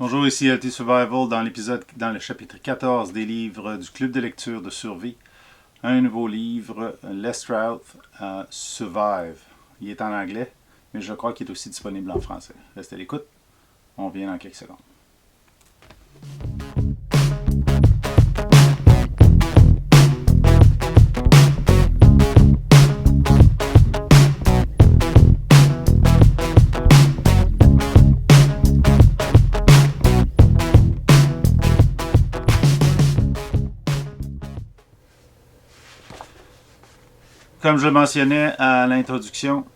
Bonjour, ici LT Survival dans le chapitre 14 des livres du club de lecture de survie. Un nouveau livre, Lestrade Survive. Il est en anglais, mais je crois qu'il est aussi disponible en français. Restez à l'écoute, on revient dans quelques secondes. Comme je le mentionnais à l'introduction,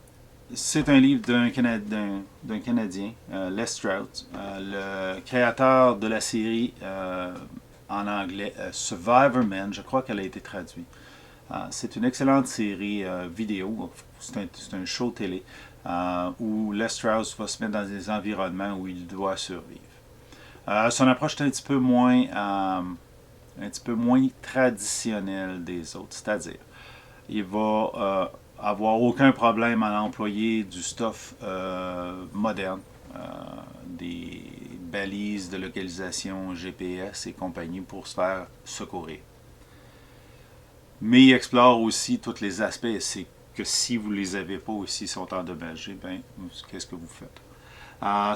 c'est un livre d'un Canadien, Lestrade, le créateur de la série en anglais Survivor Man. Je crois qu'elle a été traduite. C'est une excellente série vidéo. C'est un show télé où Lestrade va se mettre dans des environnements où il doit survivre. Son approche est un petit peu moins traditionnelle des autres, c'est-à-dire il va avoir aucun problème à employer du stuff moderne, des balises de localisation GPS et compagnie pour se faire secourir. Mais il explore aussi tous les aspects. C'est que si vous ne les avez pas aussi, sont endommagés, ben, qu'est-ce que vous faites?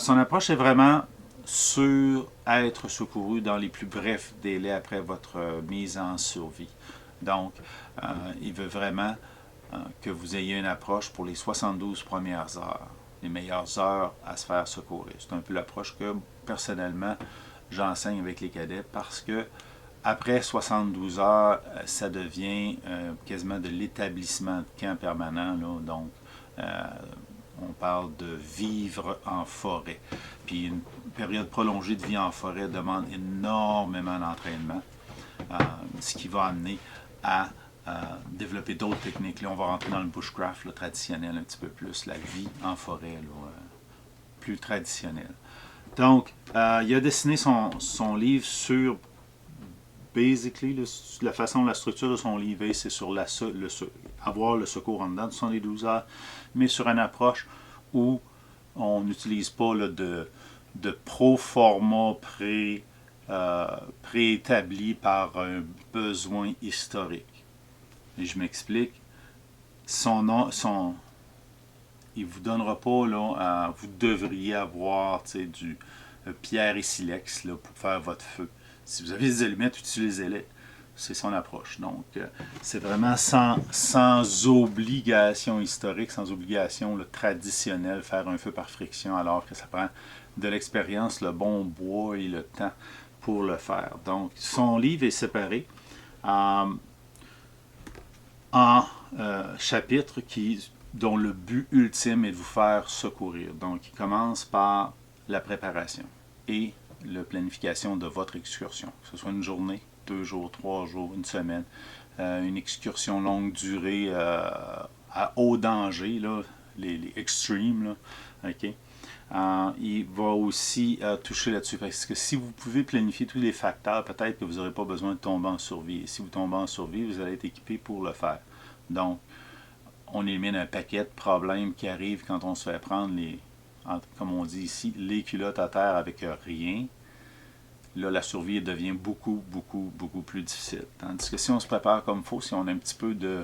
Son approche est vraiment sur être secouru dans les plus brefs délais après votre mise en survie. Donc, il veut vraiment que vous ayez une approche pour les 72 premières heures, les meilleures heures à se faire secourir. C'est un peu l'approche que, personnellement, j'enseigne avec les cadets parce que après 72 heures, ça devient quasiment de l'établissement de camp permanent. Là, donc, on parle de vivre en forêt. Puis une période prolongée de vie en forêt demande énormément d'entraînement, ce qui va amener à développer d'autres techniques. Là, on va rentrer dans le bushcraft là, traditionnel un petit peu plus, la vie en forêt, là, plus traditionnelle. Donc, il a dessiné son livre sur, basically, la façon, la structure de son livre, c'est sur avoir le secours en dedans de 72 heures, mais sur une approche où on n'utilise pas là, de pro-format préétabli par un besoin historique. Et je m'explique. Il ne vous donnera pas, là, vous devriez avoir du pierre et silex là, pour faire votre feu. Si vous avez des allumettes, utilisez-les. C'est son approche. Donc, c'est vraiment sans obligation historique, sans obligation là, traditionnelle, faire un feu par friction, alors que ça prend de l'expérience, le bon bois et le temps pour le faire. Donc, son livre est séparé en chapitres dont le but ultime est de vous faire secourir. Donc, il commence par la préparation et la planification de votre excursion, que ce soit une journée, 2 jours, 3 jours, une semaine, une excursion longue durée à haut danger, là, les extremes, là, okay? Il va aussi toucher là-dessus, parce que si vous pouvez planifier tous les facteurs, peut-être que vous n'aurez pas besoin de tomber en survie. Et si vous tombez en survie, vous allez être équipé pour le faire. Donc, on élimine un paquet de problèmes qui arrivent quand on se fait prendre comme on dit ici, les culottes à terre avec rien. Là, la survie devient beaucoup, beaucoup, beaucoup plus difficile. Tandis que si on se prépare comme il faut, si on a un petit peu de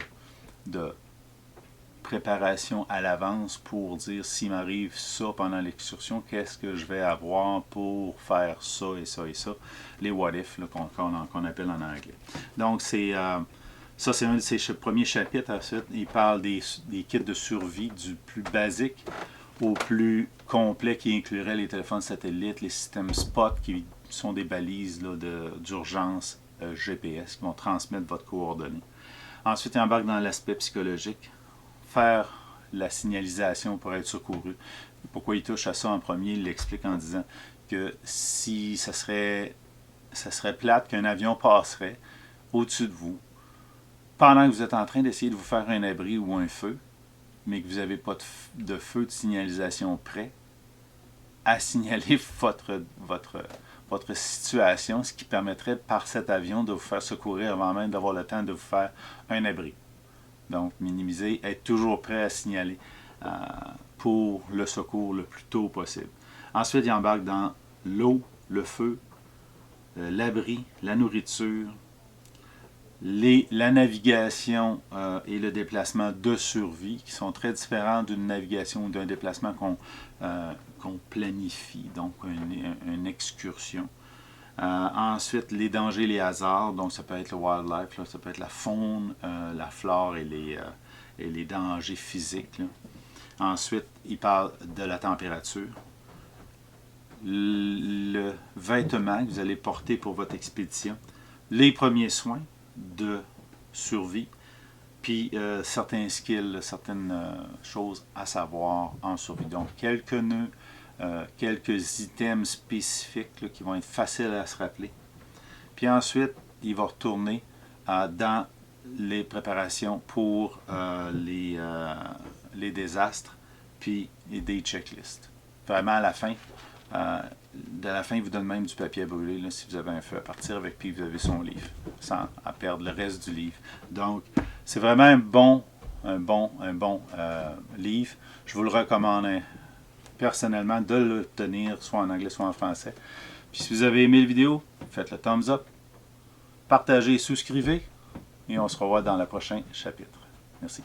préparation à l'avance pour dire s'il m'arrive ça pendant l'excursion, qu'est-ce que je vais avoir pour faire ça et ça et ça. Les what if qu'on appelle en anglais. Donc, ça, c'est un de ses premiers chapitres. Ensuite, il parle des kits de survie du plus basique au plus complet qui inclurait les téléphones satellites, les systèmes SPOT qui sont des balises là, d'urgence GPS qui vont transmettre votre coordonnée. Ensuite, il embarque dans l'aspect psychologique, faire la signalisation pour être secouru. Pourquoi il touche à ça en premier, il l'explique en disant que si ça serait plate qu'un avion passerait au-dessus de vous, pendant que vous êtes en train d'essayer de vous faire un abri ou un feu, mais que vous n'avez pas de feu de signalisation prêt, à signaler votre situation, ce qui permettrait par cet avion de vous faire secourir avant même d'avoir le temps de vous faire un abri. Donc, minimiser, être toujours prêt à signaler pour le secours le plus tôt possible. Ensuite, il embarque dans l'eau le feu, l'abri, la nourriture, la navigation et le déplacement de survie, qui sont très différents d'une navigation ou d'un déplacement qu'on planifie, donc une excursion. Ensuite, les dangers, les hasards, donc ça peut être le wildlife, là, ça peut être la faune, la flore et les dangers physiques. Là. Ensuite, il parle de la température, le vêtement que vous allez porter pour votre expédition, les premiers soins de survie, puis certains skills, certaines choses à savoir en survie. Donc, quelques nœuds, quelques items spécifiques là, qui vont être faciles à se rappeler. Puis ensuite, il va retourner dans les préparations pour les désastres, puis des checklists. Vraiment à la fin, de la fin, il vous donne même du papier à brûler là, si vous avez un feu à partir avec, puis vous avez son livre, sans à perdre le reste du livre. Donc, c'est vraiment un bon livre. Je vous le recommande personnellement de l'obtenir soit en anglais, soit en français. Puis si vous avez aimé la vidéo, faites le thumbs up, partagez, souscrivez, et on se revoit dans le prochain chapitre. Merci.